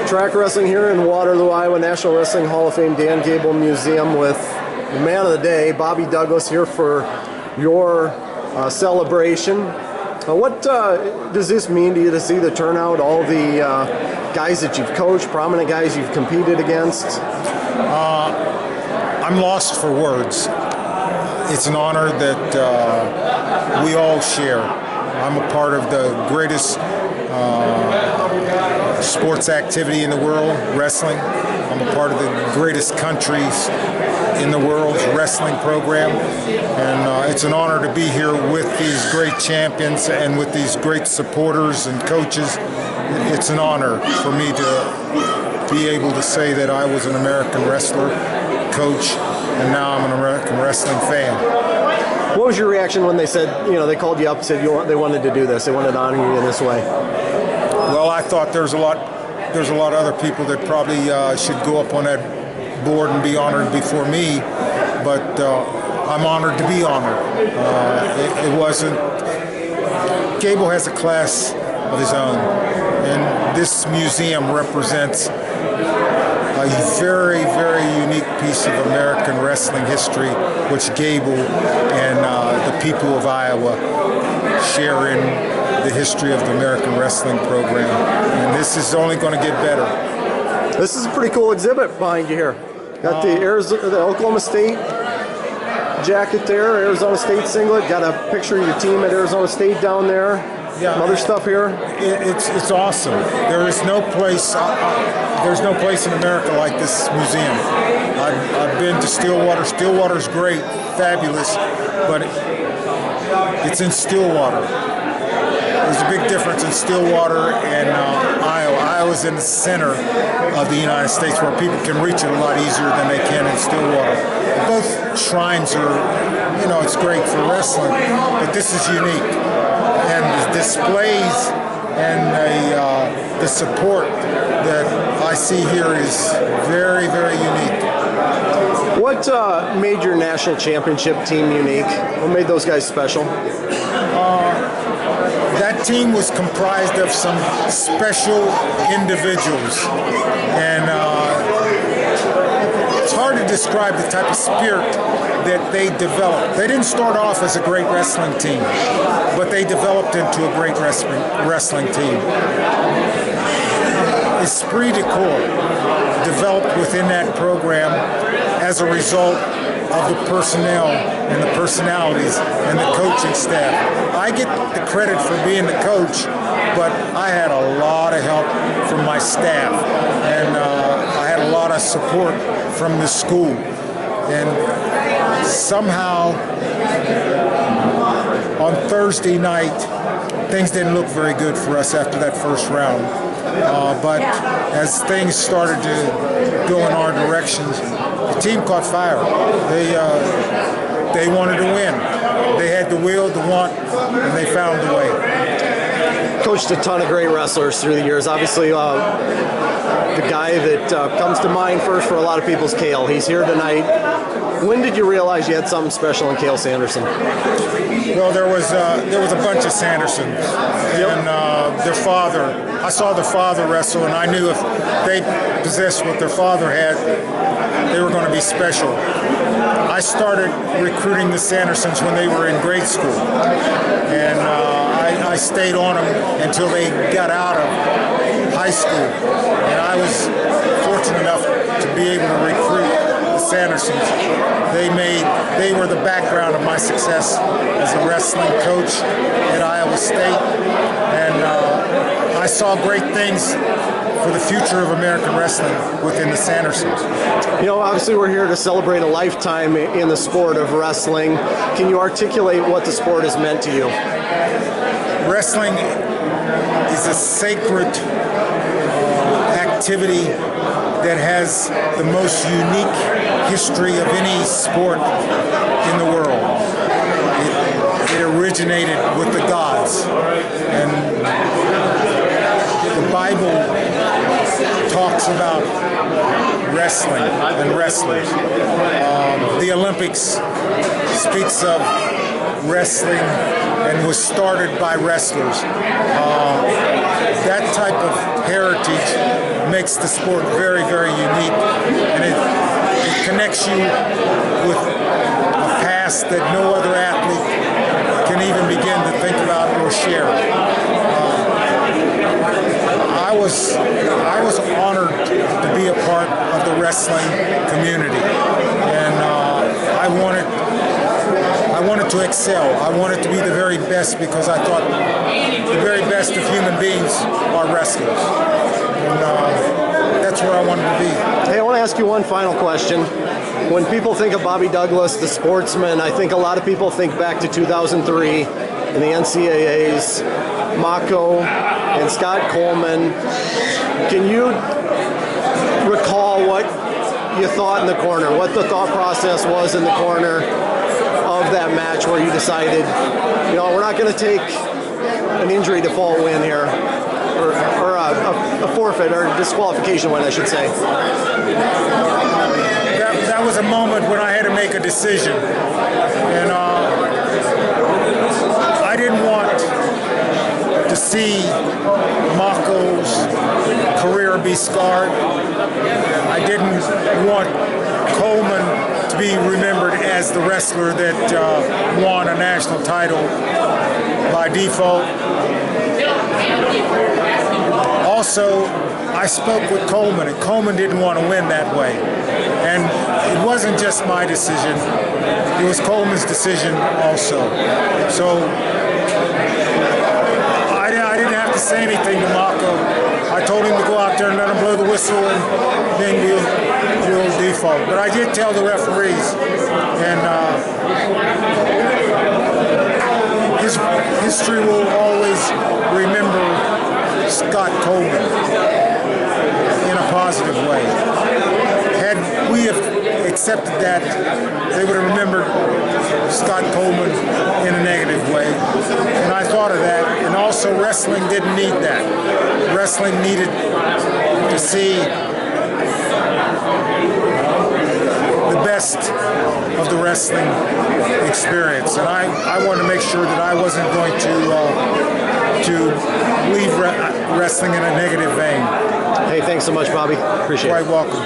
Track Wrestling here in Waterloo, Iowa, National Wrestling Hall of Fame Dan Gable Museum with the man of the day, Bobby Douglas, here for your celebration. What does this mean to you to see the turnout, all the guys that you've coached, prominent guys you've competed against? I'm lost for words. It's an honor that we all share. I'm a part of the greatest sports activity in the world, wrestling. I'm a part of the greatest countries in the world's wrestling program, and it's an honor to be here with these great champions and with these great supporters and coaches. It's an honor for me to be able to say that I was an American wrestler, coach, and now I'm an American wrestling fan. What was your reaction when they said, they called you up and said they wanted to do this, they wanted to honor you in this way? Well, I thought there's a lot of other people that probably should go up on that board and be honored before me, but I'm honored to be honored. It wasn't. Gable has a class of his own, and this museum represents a very, very unique piece of American wrestling history, which Gable and the people of Iowa share in the history of the American wrestling program. And this is only going to get better. This is a pretty cool exhibit behind you here. Got the Oklahoma State jacket there, Arizona State singlet. Got a picture of your team at Arizona State down there. Yeah, some other stuff here. It's awesome. There's no place in America like this museum. I've been to Stillwater. Stillwater's great, fabulous, but it's in Stillwater. There's a big difference in Stillwater and Iowa. Iowa's in the center of the United States, where people can reach it a lot easier than they can in Stillwater. Both shrines are, it's great for wrestling, but this is unique. And the displays and the support that I see here is very, very unique. What made your national championship team unique? What made those guys special? That team was comprised of some special individuals, and it's hard to describe the type of spirit that they developed. They didn't start off as a great wrestling team, but they developed into a great wrestling team. Esprit de corps developed within that program as a result of the personnel and the personalities and the coaching staff. I get the credit for being the coach, but I had a lot of help from my staff, and I had a lot of support from the school. And somehow on Thursday night, things didn't look very good for us after that first round. But as things started to go in our directions, the team caught fire. They wanted to win. They had the will, the want, and they found the way. Coached a ton of great wrestlers through the years. Obviously, the guy that comes to mind first for a lot of people is Cael. He's here tonight. When did you realize you had something special in Cael Sanderson? Well, there was a bunch of Sandersons, and their father. I saw their father wrestle, and I knew if they possessed what their father had, they were going to be special. I started recruiting the Sandersons when they were in grade school, and I stayed on them until they got out of high school. And I was fortunate enough to be able to recruit the Sandersons. They were the background of my success as a wrestling coach at Iowa State, and I saw great things for the future of American wrestling within the Sandersons. Obviously we're here to celebrate a lifetime in the sport of wrestling. Can you articulate what the sport has meant to you? Wrestling is a sacred activity that has the most unique history of any sport in the world. It originated with the gods, and the Bible talks about wrestling and wrestlers. The Olympics speaks of wrestling and was started by wrestlers. That type of heritage makes the sport very, very unique, and it connects you with a past that no other athlete can even begin to think about or share. I was honored to be a part of the wrestling community, and I wanted to excel. I wanted to be the very best because I thought the very best of human beings are wrestlers, and that's where I wanted to be. Hey, I want to ask you one final question. When people think of Bobby Douglas, the sportsman, I think a lot of people think back to 2003 in the NCAAs, Mako and Scott Coleman. Can you recall what you thought in the corner, what the thought process was in the corner of that match where you decided, you know, we're not going to take an injury default win here, or a forfeit or disqualification win, I should say? That was a moment when I had to make a decision, and I didn't want to see Mako's career be scarred. I didn't want Coleman to be remembered as the wrestler that won a national title by default. Also, I spoke with Coleman, and Coleman didn't want to win that way. And it wasn't just my decision, it was Coleman's decision also. So I didn't have to say anything to Mako. I told him to go out there and let him blow the whistle, and then we'll default. But I did tell the referees, and his history will always remember Scott Coleman in a positive way. Had we have accepted that, they would have remembered Scott Coleman in a negative way. And I thought of that. And also, wrestling didn't need that. Wrestling needed to see the best of the wrestling experience. And I wanted to make sure that I wasn't going to leave wrestling in a negative vein. Hey, thanks so much, Bobby. Appreciate it. Quite welcome.